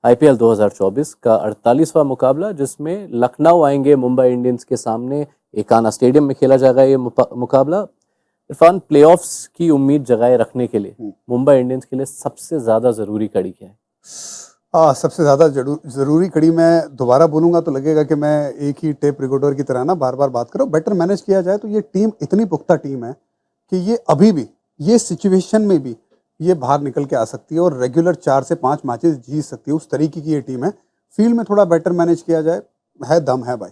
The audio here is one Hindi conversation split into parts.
आईपीएल 2024 का 48वां मुकाबला, जिसमें लखनऊ आएंगे मुंबई इंडियंस के सामने। एकाना स्टेडियम में खेला जाएगा ये मुकाबला। इरफान, प्लेऑफ्स की उम्मीद जगाए रखने के लिए मुंबई इंडियंस के लिए सबसे ज्यादा जरूरी कड़ी क्या है? सबसे ज़्यादा ज़रूरी कड़ी मैं दोबारा बोलूँगा तो लगेगा कि मैं एक ही टेप रिकॉर्डर की तरह ना बार बार बात कर रहा हूँ। बेटर मैनेज किया जाए तो ये टीम इतनी पुख्ता टीम है कि ये अभी भी ये सिचुएशन में भी ये बाहर निकल के आ सकती है और रेगुलर 4 से 5 मैचेस जीत सकती है। उस तरीके की ये टीम है। फील्ड में थोड़ा बेटर मैनेज किया जाए, दम है भाई।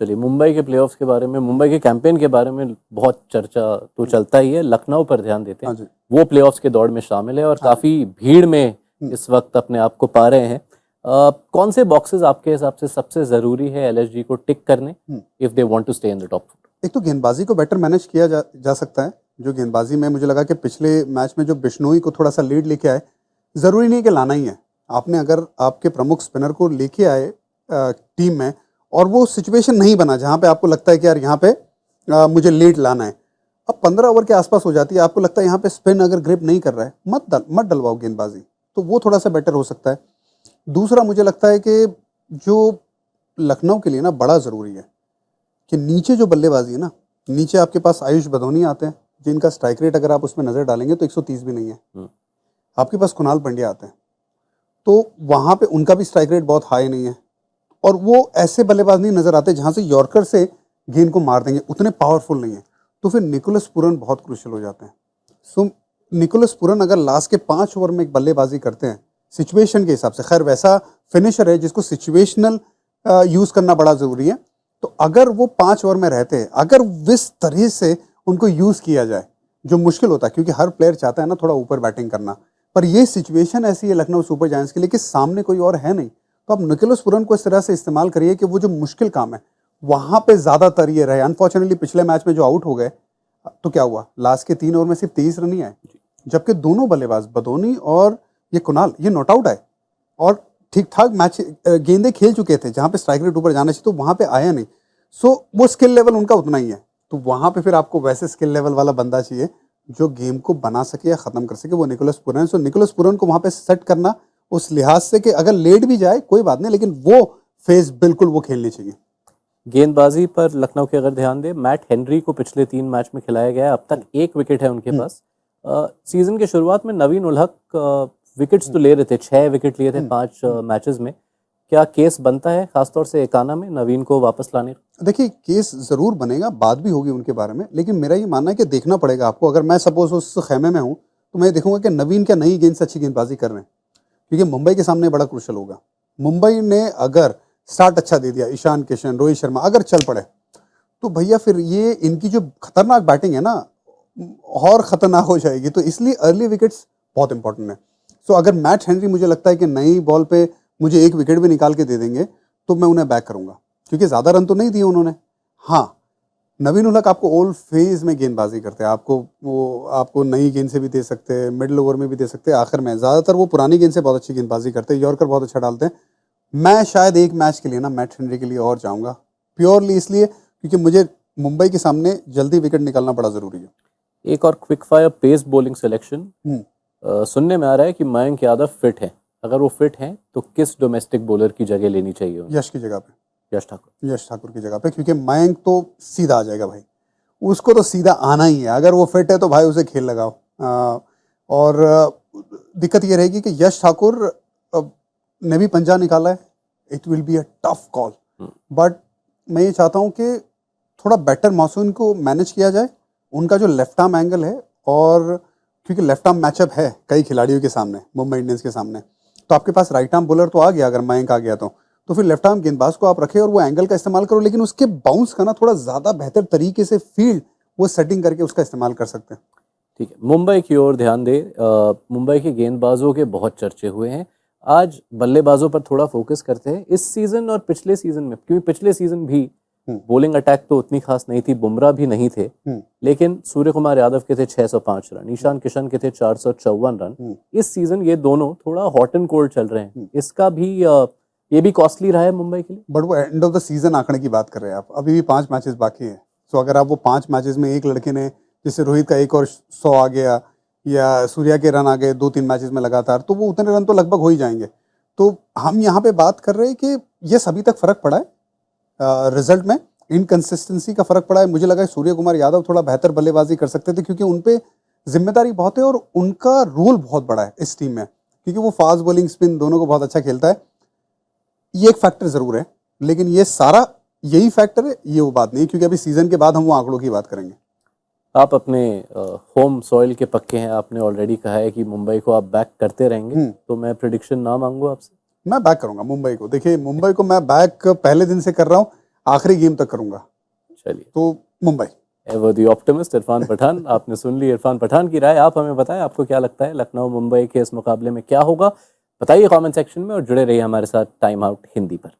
चलिए, मुंबई के प्लेऑफ्स के बारे में, मुंबई के कैंपेन के बारे में बहुत चर्चा तो चलता ही है। लखनऊ पर ध्यान देते हैं। वो प्लेऑफ्स के दौड़ में शामिल है और काफी भीड़ में इस वक्त अपने आप को पा रहे हैं। कौन से बॉक्सेस आपके हिसाब से सबसे जरूरी है एलएसजी को टिक करने if they want to stay in the top? एक तो गेंदबाजी को बेटर मैनेज किया जा सकता है। जो गेंदबाजी में मुझे लगा कि पिछले मैच में जो बिश्नोई को थोड़ा सा लीड लेके आए, ज़रूरी नहीं कि लाना ही है आपने। अगर आपके प्रमुख स्पिनर को लेके आए टीम में और वो सिचुएशन नहीं बना जहाँ पे आपको लगता है कि यार यहाँ पे मुझे लीड लाना है, अब 15 ओवर के आसपास हो जाती है, आपको लगता है यहाँ पे स्पिन अगर ग्रिप नहीं कर रहा है, मत डलवाओ गेंदबाजी, तो वो थोड़ा सा बेटर हो सकता है। दूसरा मुझे लगता है कि जो लखनऊ के लिए ना बड़ा ज़रूरी है कि नीचे जो बल्लेबाजी है ना, नीचे आपके पास आयुष बधोनी आते हैं जिनका स्ट्राइक रेट अगर आप उसमें नज़र डालेंगे तो 130 भी नहीं है। आपके पास कुणाल पंड्या आते हैं, तो वहाँ पे उनका भी स्ट्राइक रेट बहुत हाई नहीं है और वो ऐसे बल्लेबाज नहीं नज़र आते जहाँ से यॉर्कर से गेंद को मार देंगे, उतने पावरफुल नहीं है। तो फिर निकोलस पूरन बहुत क्रूशियल हो जाते हैं। सो निकोलस पूरन अगर लास्ट के 5 ओवर में एक बल्लेबाजी करते हैं सिचुएशन के हिसाब से, खैर वैसा फिनिशर है जिसको सिचुएशनल यूज़ करना बड़ा ज़रूरी है, तो अगर वो 5 ओवर में रहते हैं, अगर इस तरह से उनको यूज़ किया जाए, जो मुश्किल होता है क्योंकि हर प्लेयर चाहता है ना थोड़ा ऊपर बैटिंग करना, पर ये सिचुएशन ऐसी है लखनऊ सुपर जायंट्स के लिए कि सामने कोई और है नहीं, तो आप निकोलस पूरन को इस तरह से इस्तेमाल करिए कि वो जो मुश्किल काम है वहाँ पे ज़्यादातर ये रहे। अनफॉर्चुनेटली पिछले मैच में जो आउट हो गए तो क्या हुआ, लास्ट के 3 ओवर में सिर्फ 23 रन ही आए, जबकि दोनों बल्लेबाज बधोनी और ये कुणाल ये नॉट आउट आए और ठीक ठाक मैच गेंदे खेल चुके थे जहाँ पे स्ट्राइक रेट ऊपर जाना चाहिए, तो वहाँ पे आया नहीं। सो वो स्किल लेवल उनका उतना ही है, तो वहाँ पे फिर आपको वैसे स्किल लेवल वाला बंदा चाहिए जो गेम को बना सके या ख़त्म कर सके, वो निकोलस पूरन है। सो निकोलस पूरन को वहाँ पे सेट करना उस लिहाज से कि अगर लेट भी जाए कोई बात नहीं, लेकिन वो फेज बिल्कुल वो खेलनी चाहिए। गेंदबाजी पर लखनऊ के अगर ध्यान दे, मैट हेनरी को पिछले 3 मैच में खिलाया गया है, अब तक 1 विकेट है उनके पास। सीजन के शुरुआत में नवीन उल हक विकेट्स तो ले रहे थे, 6 विकेट लिए थे 5 मैचेस में। क्या केस बनता है खासतौर से एकाना में नवीन को वापस लाने? देखिए, केस ज़रूर बनेगा, बात भी होगी उनके बारे में, लेकिन मेरा ये मानना है कि देखना पड़ेगा आपको। अगर मैं सपोज उस खेमे में हूँ तो मैं देखूंगा कि नवीन क्या नई गेंद से अच्छी गेंदबाजी कर रहे हैं, क्योंकि मुंबई के सामने बड़ा क्रूशल होगा। मुंबई ने अगर स्टार्ट अच्छा दे दिया, ईशान किशन, रोहित शर्मा अगर चल पड़े, तो भैया फिर ये इनकी जो खतरनाक बैटिंग है ना और ख़तरनाक हो जाएगी। तो इसलिए अर्ली विकेट्स बहुत इंपॉर्टेंट है। सो अगर मैट हेनरी मुझे लगता है कि नई बॉल पे मुझे 1 विकेट भी निकाल के दे देंगे तो मैं उन्हें बैक करूंगा, क्योंकि ज़्यादा रन तो नहीं दिए उन्होंने। हाँ, नवीन उल हक आपको ओल्ड फेज में गेंदबाजी करते हैं, आपको नई गेंद से भी दे सकते हैं, मिडिल ओवर में भी दे सकते हैं, आखिर में ज़्यादातर वो पुरानी गेंद से बहुत अच्छी गेंदबाजी करते हैं, यॉर्कर बहुत अच्छा डालते हैं। मैं शायद एक मैच के लिए ना मैट हेनरी के लिए और जाऊँगा, प्योरली इसलिए क्योंकि मुझे मुंबई के सामने जल्दी विकेट निकालना बड़ा ज़रूरी है। एक और quick fire pace bowling selection सुनने में आ रहा है कि मयंक यादव फिट है। अगर वो फिट हैं तो किस डोमेस्टिक बॉलर की जगह लेनी चाहिए उन्हें? यश की जगह पे, यश ठाकुर की जगह पे, क्योंकि मयंक तो सीधा आ जाएगा भाई, उसको तो सीधा आना ही है। अगर वो फिट है तो भाई उसे खेल लगाओ। और दिक्कत ये रहेगी कि यश ठाकुर ने भी पंजा निकाला है, it will be a tough call, but मैं ये चाहता हूँ कि थोड़ा बेटर मासूम को मैनेज किया जाए। उनका जो लेफ्ट आर्म एंगल है, और क्योंकि लेफ्ट आर्म मैचअप है कई खिलाड़ियों के सामने, मुंबई इंडियंस के सामने, तो आपके पास राइट आर्म बॉलर तो आ गया, अगर मयंक आ गया तो फिर लेफ्ट आर्म गेंदबाज को आप रखें और वो एंगल का इस्तेमाल करो, लेकिन उसके बाउंस का ना थोड़ा ज़्यादा बेहतर तरीके से फील्ड वो सेटिंग करके उसका इस्तेमाल कर सकते हैं। ठीक है, मुंबई की ओर ध्यान दे। मुंबई के गेंदबाजों के बहुत चर्चे हुए हैं, आज बल्लेबाजों पर थोड़ा फोकस करते हैं। इस सीजन और पिछले सीजन में, क्योंकि पिछले सीजन भी बॉलिंग अटैक तो उतनी खास नहीं थी, बुमराह भी नहीं थे, लेकिन सूर्य कुमार यादव के थे 605 रन, ईशान किशन के थे 454 रन। इस सीजन ये दोनों थोड़ा हॉट एंड कोल्ड चल रहे हैं, इसका भी ये भी कॉस्टली रहा है मुंबई के लिए। बट वो एंड ऑफ द सीजन आंकड़े की बात कर रहे हैं आप, अभी भी 5 मैचेस बाकी है। तो अगर आप वो 5 मैचेस में एक लड़के ने, जैसे रोहित का एक और 100 आ गया या सूर्या के रन आ गए 2-3 मैचेस में लगातार, तो वो उतने रन तो लगभग हो ही जाएंगे। तो हम यहाँ पे बात कर रहे हैं कि ये सभी तक फर्क पड़ा है रिजल्ट में, इनकंसिस्टेंसी का फर्क पड़ा है। मुझे लगा सूर्य कुमार यादव थोड़ा बेहतर बल्लेबाजी कर सकते थे क्योंकि उन पे जिम्मेदारी बहुत है और उनका रोल बहुत बड़ा है इस टीम में, क्योंकि वो फास्ट बॉलिंग स्पिन दोनों को बहुत अच्छा खेलता है। ये एक फैक्टर जरूर है, लेकिन ये सारा यही फैक्टर है, ये वो बात नहीं, क्योंकि अभी सीजन के बाद हम वो आंकड़ों की बात करेंगे। आप अपने होम सॉइल के पक्के हैं, आपने ऑलरेडी कहा है कि मुंबई को आप बैक करते रहेंगे, तो मैं प्रेडिक्शन ना मांगू आपसे? मैं बैक करूंगा मुंबई को। देखिए मुंबई को मैं बैक पहले दिन से कर रहा हूँ, आखिरी गेम तक करूंगा। चलिए, तो Mumbai. Ever the optimist Irfan Pathan. आपने सुन ली इरफान पठान की राय। आप हमें बताएं आपको क्या लगता है लखनऊ मुंबई के इस मुकाबले में क्या होगा, बताइए कमेंट सेक्शन में, और जुड़े रहिए हमारे साथ टाइम आउट हिंदी पर।